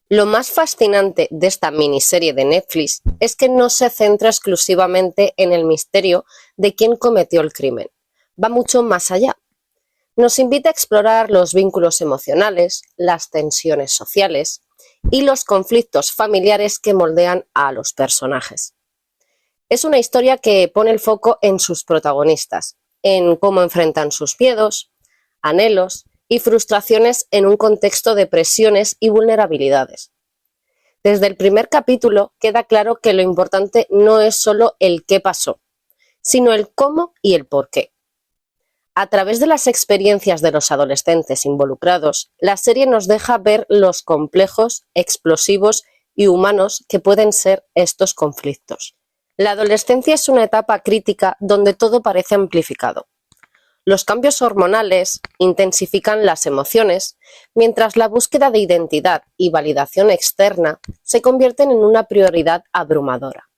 Lo más fascinante de esta miniserie de Netflix es que no se centra exclusivamente en el misterio de quién cometió el crimen. Va mucho más allá. Nos invita a explorar los vínculos emocionales, las tensiones sociales y los conflictos familiares que moldean a los personajes. Es una historia que pone el foco en sus protagonistas, en cómo enfrentan sus miedos, anhelos y frustraciones en un contexto de presiones y vulnerabilidades. Desde el primer capítulo queda claro que lo importante no es solo el qué pasó, sino el cómo y el por qué. A través de las experiencias de los adolescentes involucrados, la serie nos deja ver los complejos, explosivos y humanos que pueden ser estos conflictos. La adolescencia es una etapa crítica donde todo parece amplificado. Los cambios hormonales intensifican las emociones, mientras la búsqueda de identidad y validación externa se convierten en una prioridad abrumadora.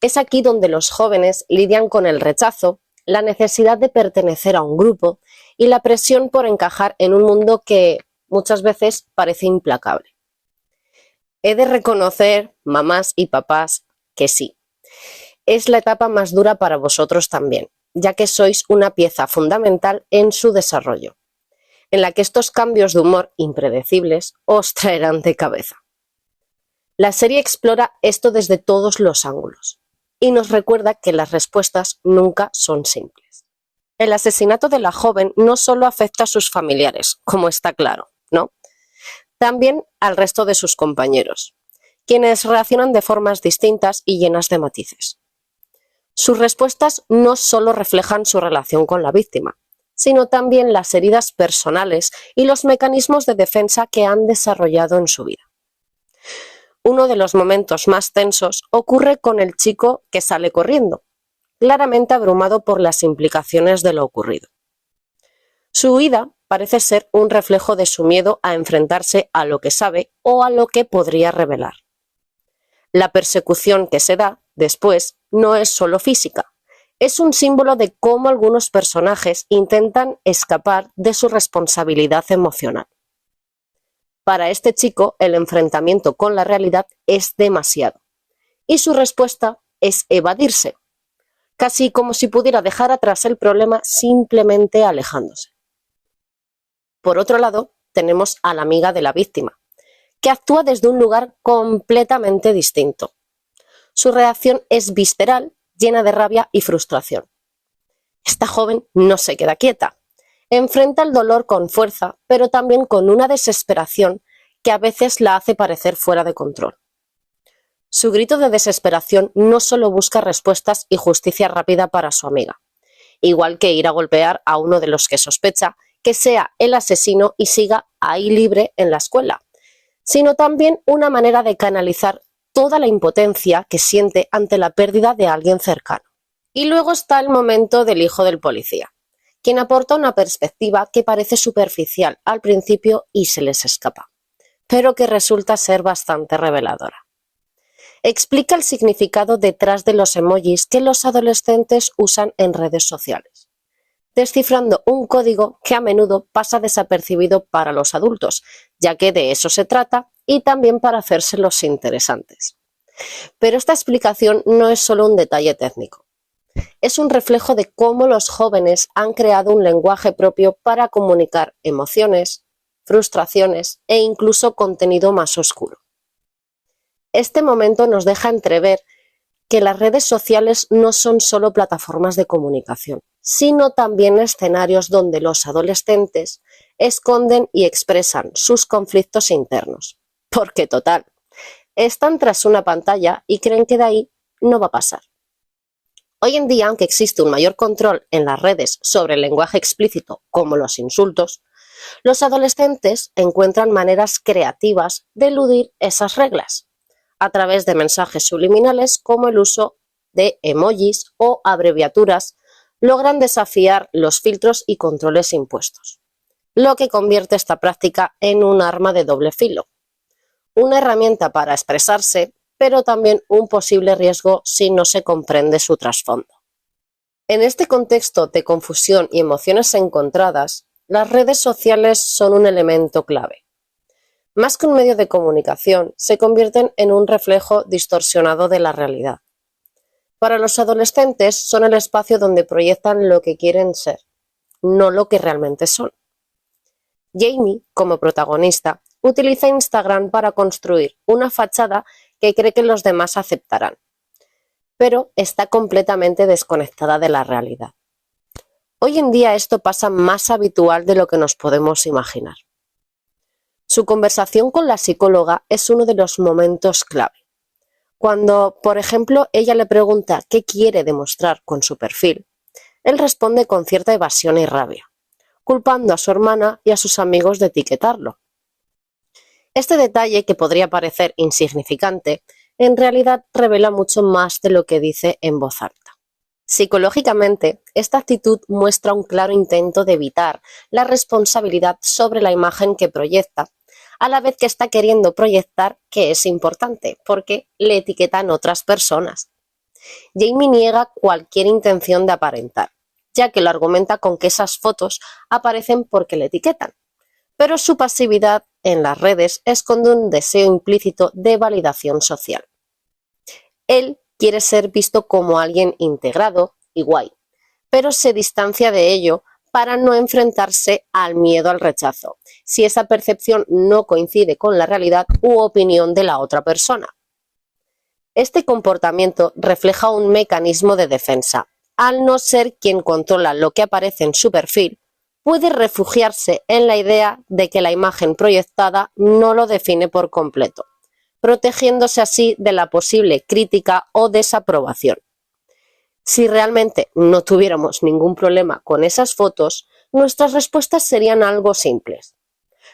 Es aquí donde los jóvenes lidian con el rechazo, la necesidad de pertenecer a un grupo y la presión por encajar en un mundo que muchas veces parece implacable. He de reconocer, mamás y papás, que sí, es la etapa más dura para vosotros también, ya que sois una pieza fundamental en su desarrollo, en la que estos cambios de humor impredecibles os traerán de cabeza. La serie explora esto desde todos los ángulos y nos recuerda que las respuestas nunca son simples. El asesinato de la joven no solo afecta a sus familiares, como está claro, ¿no? También al resto de sus compañeros, quienes reaccionan de formas distintas y llenas de matices. Sus respuestas no solo reflejan su relación con la víctima, sino también las heridas personales y los mecanismos de defensa que han desarrollado en su vida. Uno de los momentos más tensos ocurre con el chico que sale corriendo, claramente abrumado por las implicaciones de lo ocurrido. Su huida parece ser un reflejo de su miedo a enfrentarse a lo que sabe o a lo que podría revelar. La persecución que se da después no es solo física, es un símbolo de cómo algunos personajes intentan escapar de su responsabilidad emocional. Para este chico, el enfrentamiento con la realidad es demasiado, y su respuesta es evadirse, casi como si pudiera dejar atrás el problema simplemente alejándose. Por otro lado, tenemos a la amiga de la víctima, que actúa desde un lugar completamente distinto. Su reacción es visceral, llena de rabia y frustración. Esta joven no se queda quieta. Enfrenta el dolor con fuerza, pero también con una desesperación que a veces la hace parecer fuera de control. Su grito de desesperación no solo busca respuestas y justicia rápida para su amiga, igual que ir a golpear a uno de los que sospecha que sea el asesino y siga ahí libre en la escuela, sino también una manera de canalizar toda la impotencia que siente ante la pérdida de alguien cercano. Y luego está el momento del hijo del policía, quien aporta una perspectiva que parece superficial al principio y se les escapa, pero que resulta ser bastante reveladora. Explica el significado detrás de los emojis que los adolescentes usan en redes sociales, descifrando un código que a menudo pasa desapercibido para los adultos, ya que de eso se trata, y también para hacerse los interesantes. Pero esta explicación no es solo un detalle técnico. Es un reflejo de cómo los jóvenes han creado un lenguaje propio para comunicar emociones, frustraciones e incluso contenido más oscuro. Este momento nos deja entrever que las redes sociales no son solo plataformas de comunicación, sino también escenarios donde los adolescentes esconden y expresan sus conflictos internos. Porque total, están tras una pantalla y creen que de ahí no va a pasar. Hoy en día, aunque existe un mayor control en las redes sobre el lenguaje explícito, como los insultos, los adolescentes encuentran maneras creativas de eludir esas reglas, a través de mensajes subliminales como el uso de emojis o abreviaturas, logran desafiar los filtros y controles impuestos, lo que convierte esta práctica en un arma de doble filo, una herramienta para expresarse, pero también un posible riesgo si no se comprende su trasfondo. En este contexto de confusión y emociones encontradas, las redes sociales son un elemento clave. más que un medio de comunicación, se convierten en un reflejo distorsionado de la realidad. Para los adolescentes son el espacio donde proyectan lo que quieren ser, no lo que realmente son. Jamie, como protagonista, utiliza Instagram para construir una fachada que cree que los demás aceptarán, pero está completamente desconectada de la realidad. Hoy en día esto pasa más habitual de lo que nos podemos imaginar. Su conversación con la psicóloga es uno de los momentos clave. Cuando, por ejemplo, ella le pregunta qué quiere demostrar con su perfil, él responde con cierta evasión y rabia, culpando a su hermana y a sus amigos de etiquetarlo. Este detalle, que podría parecer insignificante, en realidad revela mucho más de lo que dice en voz alta. Psicológicamente, esta actitud muestra un claro intento de evitar la responsabilidad sobre la imagen que proyecta, a la vez que está queriendo proyectar que es importante, porque le etiquetan otras personas. Jamie niega cualquier intención de aparentar, ya que lo argumenta con que esas fotos aparecen porque le etiquetan. Pero su pasividad en las redes esconde un deseo implícito de validación social. Él quiere ser visto como alguien integrado y guay, pero se distancia de ello para no enfrentarse al miedo al rechazo, si esa percepción no coincide con la realidad u opinión de la otra persona. Este comportamiento refleja un mecanismo de defensa. Al no ser quien controla lo que aparece en su perfil, puede refugiarse en la idea de que la imagen proyectada no lo define por completo, protegiéndose así de la posible crítica o desaprobación. Si realmente no tuviéramos ningún problema con esas fotos, nuestras respuestas serían algo simples.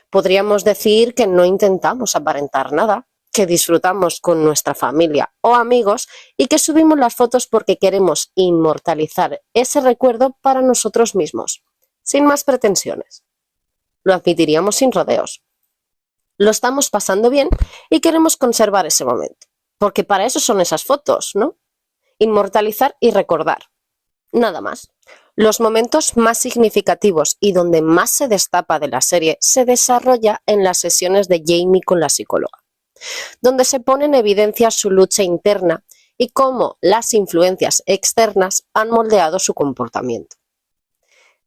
Podríamos decir que no intentamos aparentar nada, que disfrutamos con nuestra familia o amigos y que subimos las fotos porque queremos inmortalizar ese recuerdo para nosotros mismos, sin más pretensiones. Lo admitiríamos sin rodeos. Lo estamos pasando bien y queremos conservar ese momento, porque para eso son esas fotos, ¿no? Inmortalizar y recordar. Nada más. Los momentos más significativos y donde más se destapa de la serie se desarrolla en las sesiones de Jamie con la psicóloga, donde se pone en evidencia su lucha interna y cómo las influencias externas han moldeado su comportamiento.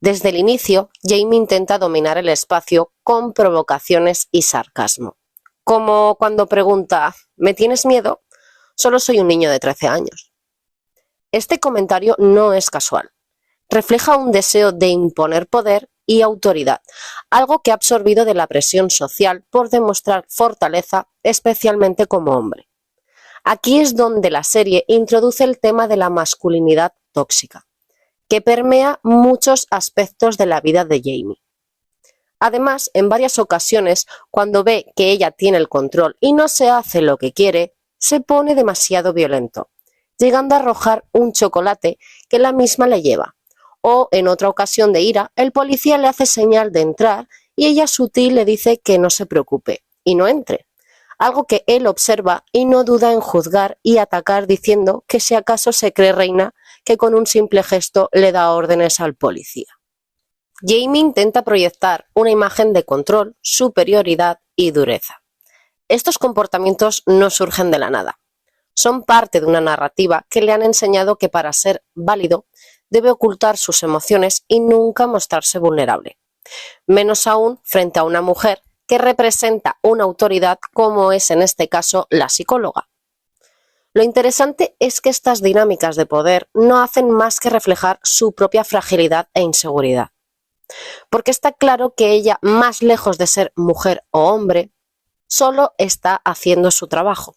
Desde el inicio, Jamie intenta dominar el espacio con provocaciones y sarcasmo, como cuando pregunta ¿me tienes miedo? Solo soy un niño de 13 años. Este comentario no es casual. Refleja un deseo de imponer poder y autoridad, algo que ha absorbido de la presión social por demostrar fortaleza, especialmente como hombre. Aquí es donde la serie introduce el tema de la masculinidad tóxica, que permea muchos aspectos de la vida de Jamie. Además, en varias ocasiones, cuando ve que ella tiene el control y no se hace lo que quiere, se pone demasiado violento, llegando a arrojar un chocolate que la misma le lleva. O, en otra ocasión de ira, el policía le hace señal de entrar y ella sutil le dice que no se preocupe y no entre, algo que él observa y no duda en juzgar y atacar diciendo que si acaso se cree reina que con un simple gesto le da órdenes al policía. Jamie intenta proyectar una imagen de control, superioridad y dureza. Estos comportamientos no surgen de la nada. Son parte de una narrativa que le han enseñado que para ser válido debe ocultar sus emociones y nunca mostrarse vulnerable. Menos aún frente a una mujer que representa una autoridad como es en este caso la psicóloga. Lo interesante es que estas dinámicas de poder no hacen más que reflejar su propia fragilidad e inseguridad. Porque está claro que ella, más lejos de ser mujer o hombre, solo está haciendo su trabajo.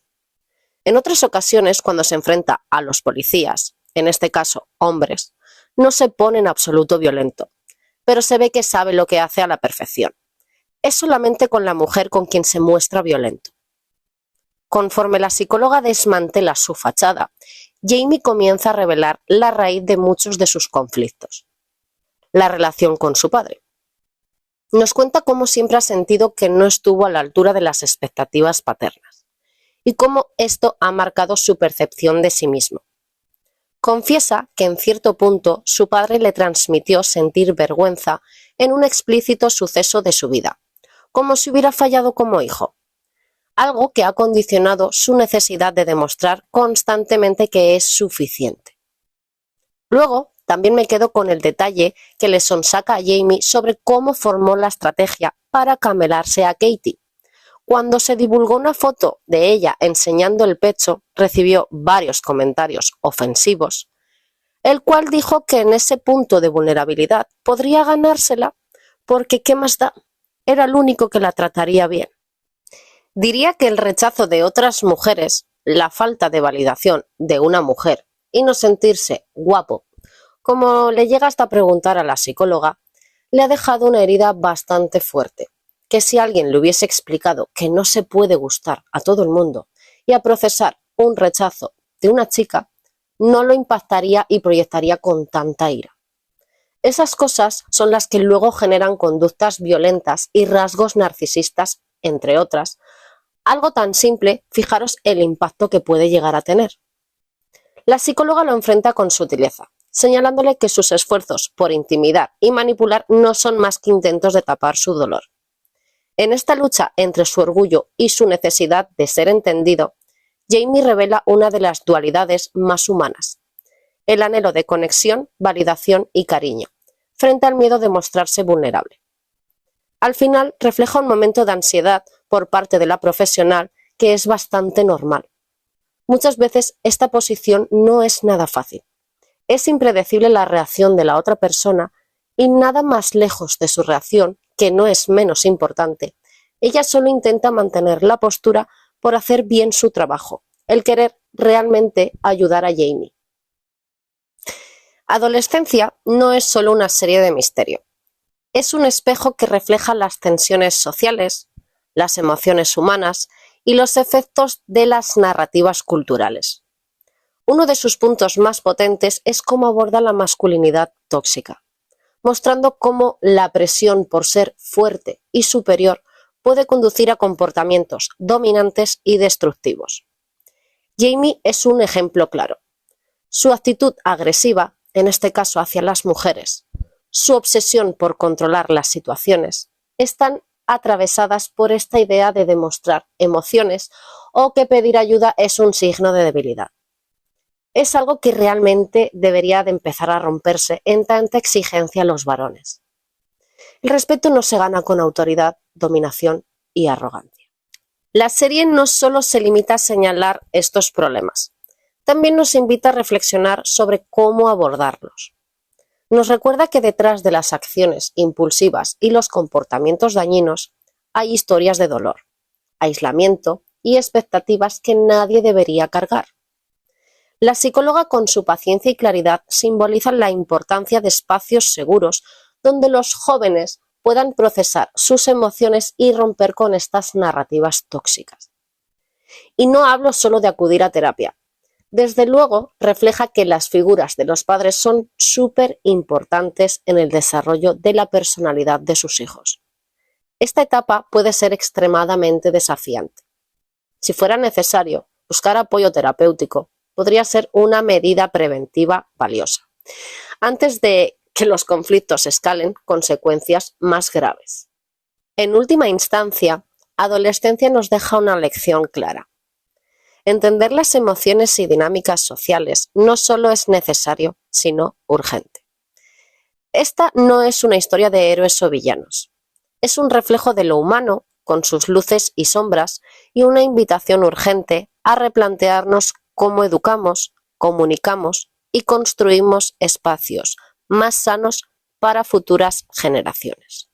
En otras ocasiones, cuando se enfrenta a los policías, en este caso hombres, no se pone en absoluto violento, pero se ve que sabe lo que hace a la perfección. Es solamente con la mujer con quien se muestra violento. Conforme la psicóloga desmantela su fachada, Jamie comienza a revelar la raíz de muchos de sus conflictos: la relación con su padre. Nos cuenta cómo siempre ha sentido que no estuvo a la altura de las expectativas paternas y cómo esto ha marcado su percepción de sí mismo. Confiesa que en cierto punto su padre le transmitió sentir vergüenza en un explícito suceso de su vida, como si hubiera fallado como hijo, algo que ha condicionado su necesidad de demostrar constantemente que es suficiente. Luego, también me quedo con el detalle que le sonsaca a Jamie sobre cómo formó la estrategia para camelarse a Katie. Cuando se divulgó una foto de ella enseñando el pecho, recibió varios comentarios ofensivos, el cual dijo que en ese punto de vulnerabilidad podría ganársela porque ¿qué más da? Era el único que la trataría bien. Diría que el rechazo de otras mujeres, la falta de validación de una mujer y no sentirse guapo, como le llega hasta preguntar a la psicóloga, le ha dejado una herida bastante fuerte, que si alguien le hubiese explicado que no se puede gustar a todo el mundo y a procesar un rechazo de una chica, no lo impactaría y proyectaría con tanta ira. Esas cosas son las que luego generan conductas violentas y rasgos narcisistas, entre otras. Algo tan simple, fijaros el impacto que puede llegar a tener. La psicóloga lo enfrenta con sutileza, señalándole que sus esfuerzos por intimidar y manipular no son más que intentos de tapar su dolor. En esta lucha entre su orgullo y su necesidad de ser entendido, Jamie revela una de las dualidades más humanas: el anhelo de conexión, validación y cariño, frente al miedo de mostrarse vulnerable. Al final, refleja un momento de ansiedad por parte de la profesional que es bastante normal. Muchas veces esta posición no es nada fácil. Es impredecible la reacción de la otra persona y nada más lejos de su reacción, que no es menos importante. Ella solo intenta mantener la postura por hacer bien su trabajo, el querer realmente ayudar a Jamie. Adolescencia no es solo una serie de misterio. Es un espejo que refleja las tensiones sociales, las emociones humanas y los efectos de las narrativas culturales. Uno de sus puntos más potentes es cómo aborda la masculinidad tóxica, mostrando cómo la presión por ser fuerte y superior puede conducir a comportamientos dominantes y destructivos. Jamie es un ejemplo claro. Su actitud agresiva, en este caso hacia las mujeres, su obsesión por controlar las situaciones, están atravesadas por esta idea de demostrar emociones o que pedir ayuda es un signo de debilidad. Es algo que realmente debería de empezar a romperse en tanta exigencia a los varones. El respeto no se gana con autoridad, dominación y arrogancia. La serie no solo se limita a señalar estos problemas, también nos invita a reflexionar sobre cómo abordarlos. Nos recuerda que detrás de las acciones impulsivas y los comportamientos dañinos hay historias de dolor, aislamiento y expectativas que nadie debería cargar. La psicóloga, con su paciencia y claridad, simboliza la importancia de espacios seguros donde los jóvenes puedan procesar sus emociones y romper con estas narrativas tóxicas. Y no hablo solo de acudir a terapia. Desde luego, refleja que las figuras de los padres son súper importantes en el desarrollo de la personalidad de sus hijos. Esta etapa puede ser extremadamente desafiante. Si fuera necesario, buscar apoyo terapéutico podría ser una medida preventiva valiosa, antes de que los conflictos escalen consecuencias más graves. En última instancia, Adolescencia nos deja una lección clara. Entender las emociones y dinámicas sociales no solo es necesario, sino urgente. Esta no es una historia de héroes o villanos. Es un reflejo de lo humano, con sus luces y sombras, y una invitación urgente a replantearnos cómo educamos, comunicamos y construimos espacios más sanos para futuras generaciones.